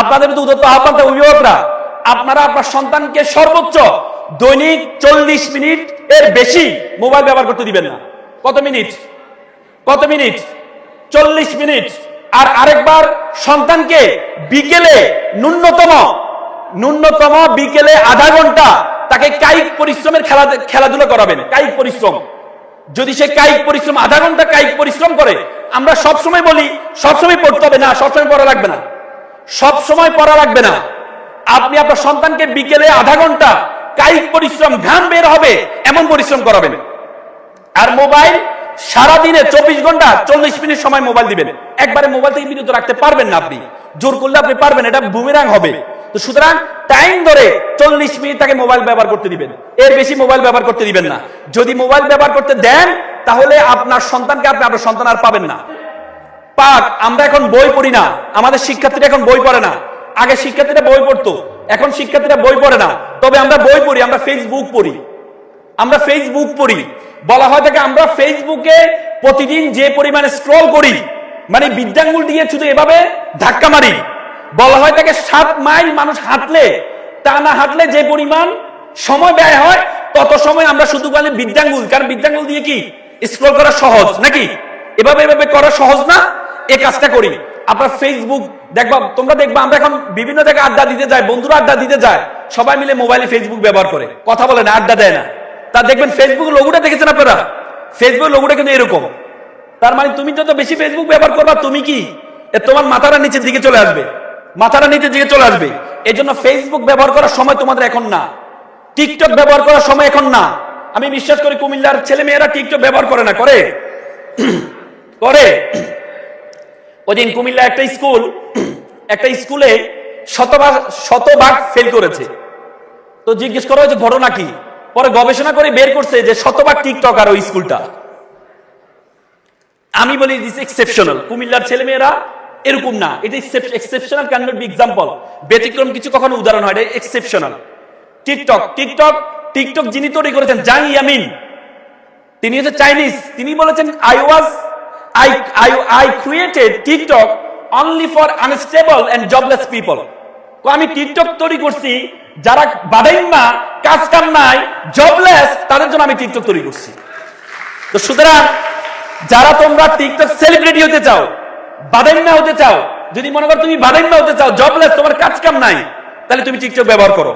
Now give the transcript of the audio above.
আপনাদের উদ্যত আহ্বান, অভিভাবকরা আপনারা আপনার সন্তানকে সর্বোচ্চ দৈনিক 40 মিনিট এর বেশি মোবাইল ব্যবহার করতে দিবেন না। কত মিনিট? 40 মিনিট। আর আরেকবার সন্তানকে বিকেলে ন্যূনতম বিকেলে আধা ঘন্টা তাকে কায়িক পরিশ্রমের খেলাধুলা করাবেন। কায়িক পরিশ্রম, যদি সে কায়িক পরিশ্রম আধা ঘন্টা কায়িক পরিশ্রম করে, আমরা সবসময় বলি সবসময় পড়তে হবে না, সবসময় পড়া লাগবে না, সবসময় পড়া লাগবে না। আপনি আপনার সন্তানকে বিকেলে আধা ঘন্টা কায়িক পরিশ্রম, ঘাম বের হবে এমন পরিশ্রম করাবেন। আর মোবাইল সারাদিনে 24 ঘন্টা 40 মিনিট সময় মোবাইল দিবেন। একবারে মোবাইল থেকে বিরত রাখতে পারবেন না, আপনি জোর করলে আপনি পারবেন, এটা বুমেরাং হবে। তো সুতরাং টাইম ধরে 40 মিনিট তাকে মোবাইল ব্যবহার করতে দিবেন, এর বেশি মোবাইল ব্যবহার করতে দিবেন না। যদি মোবাইল ব্যবহার করতে দেন তাহলে আপনার সন্তানকে আপনার সন্তান আর পাবেন না। আমরা এখন বই পড়ি না, আমাদের শিক্ষার্থীরা এখন বই পড়ে না। আগে শিক্ষার্থীরা বই পড়তো, এখন শিক্ষার্থীরা বই পড়ে না। তবে আমরা বই পড়ি, আমরা ফেসবুক পড়ি। বলা হয় থাকে আমরা ফেসবুকে প্রতিদিন যে পরিমাণে স্ক্রল করি, মানে বিদ্যাঙ্গুল দিয়ে শুধু এভাবে ধাক্কা মারি। বলা হয় থাকে 7 মাইল মানুষ হাঁটলে, তা না হাঁটলে যে পরিমাণ সময় ব্যয় হয়, তত সময় আমরা শুধু বলি বিদ্যাঙ্গুল। কারণ বিদ্যাঙ্গুল দিয়ে কি স্ক্রল করা সহজ নাকি? এভাবে করা সহজ না, এই কাজটা করি। আপনার ফেসবুক তোমরা দেখবা আমরা এখন বিভিন্ন জায়গায় আড্ডা দিতে যাই, বন্ধুরা আড্ডা দিতে যায়, সবাই মিলে মোবাইলে ফেসবুক ব্যবহার করে, কথা বলে না, আড্ডা দেয় না। তা দেখবেন ফেসবুক লোগোটা দেখেছেন আপনারা, ফেসবুক লোগোটা কিন্তু এরকম। তার মানে তুমি যত বেশি ফেসবুক ব্যবহার করবা, তুমি কি তোমার মাথাটা নিচের দিকে চলে আসবে, এই জন্য ফেসবুক ব্যবহার করার সময় তোমাদের এখন না, টিকটক ব্যবহার করার সময় এখন না। আমি বিশ্বাস করি কুমিল্লার ছেলে মেয়েরা টিকটক ব্যবহার করে না, করে ওইদিন কুমিল্লা একটা স্কুলে শতভাগ ফেল করেছে। তো জিজ্ঞেস করা হয়েছে ঘটনা কি, পরে গবেষণা করে বের করছে যে শতভাগ টিকটক আর ওই স্কুলটা। আমি বলি দিস এক্সেপশনাল, কুমিল্লার ছেলে মেয়েরা এরকম না, এটা exceptional can not be example, ব্যতিক্রম কিছু কখনো উদাহরণ হয়, এটা এক্সেপশনাল। টিকটক যিনি তৈরি করেছেন জাং ইয়ামিন, তিনি হচ্ছে চাইনিজ। তিনি বলেছেন I created TikTok only for unstable and jobless people. আমি টিকটক তৈরি করছি যারা বাদাইম্মা, কাজ কাম নাই, জবলেস, তাদের জন্য আমি টিকটক তৈরি করছি। তো সুতরাং যারা তোমরা টিকটক সেলিব্রিটি হতে চাও, বাদাইম্মা হতে চাও, যদি মনে করো তুমি বাদাইম্মা হতে চাও, জবলেস, তোমার কাজ কাম নাই, তাহলে তুমি টিকটক ব্যবহার করো।